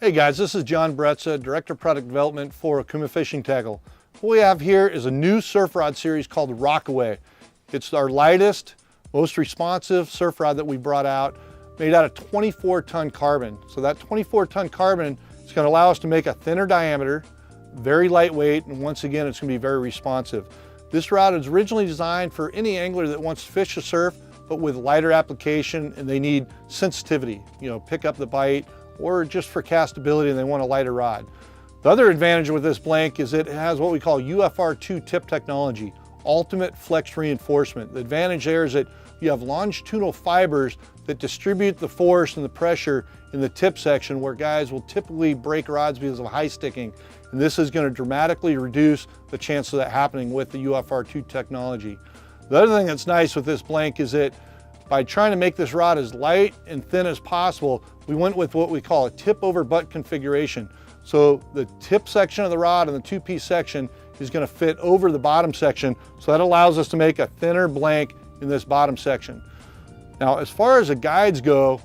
Hey guys, this is John Bretza, Director of Product Development for Okuma Fishing Tackle. What we have here is a new surf rod series called Rockaway. It's our lightest, most responsive surf rod that we brought out, made out of 24-ton carbon. So that 24-ton carbon is going to allow us to make a thinner diameter, very lightweight, and once again, it's going to be very responsive. This rod is originally designed for any angler that wants to fish the surf, but with lighter application, and they need sensitivity, pick up the bite, or just for castability and they want a lighter rod. The other advantage with this blank is it has what we call UFR2 tip technology, ultimate flex reinforcement. The advantage there is that you have longitudinal fibers that distribute the force and the pressure in the tip section where guys will typically break rods because of high sticking. And this is going to dramatically reduce the chance of that happening with the UFR2 technology. The other thing that's nice with this blank is that by trying to make this rod as light and thin as possible, we went with what we call a tip over butt configuration. So the tip section of the rod and the two-piece section is going to fit over the bottom section. So that allows us to make a thinner blank in this bottom section. Now, as far as the guides go,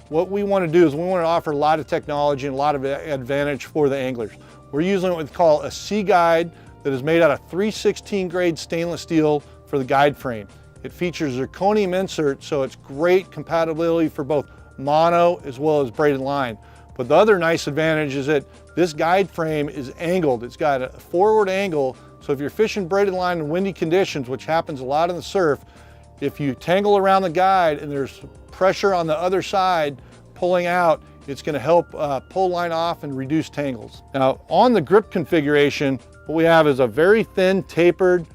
what we want to do is we want to offer a lot of technology and a lot of advantage for the anglers. We're using what we call a C guide that is made out of 316 grade stainless steel for the guide frame. It features zirconium insert, so it's great compatibility for both mono as well as braided line. But the other nice advantage is that this guide frame is angled. It's got a forward angle, so if you're fishing braided line in windy conditions, which happens a lot in the surf, if you tangle around the guide and there's pressure on the other side pulling out, it's going to help pull line off and reduce tangles. Now, on the grip configuration, what we have is a very thin tapered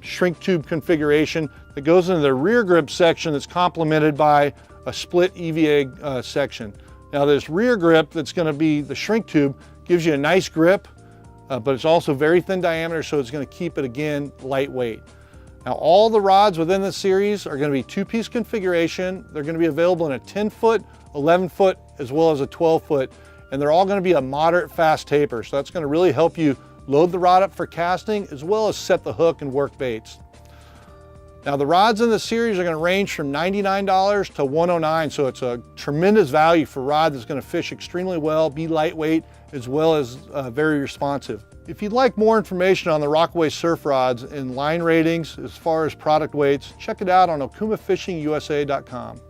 shrink tube configuration that goes into the rear grip section that's complemented by a split EVA section. Now this rear grip that's going to be the shrink tube gives you a nice grip, but it's also very thin diameter, so it's going to keep it again lightweight. Now all the rods within this series are going to be two-piece configuration. They're going to be available in a 10-foot, 11-foot, as well as a 12-foot, and they're all going to be a moderate fast taper. So that's going to really help you load the rod up for casting as well as set the hook and work baits. Now the rods in this series are going to range from $99 to $109, so it's a tremendous value for a rod that's going to fish extremely well, be lightweight, as well as very responsive. If you'd like more information on the Rockaway surf rods and line ratings as far as product weights, check it out on okumafishingusa.com.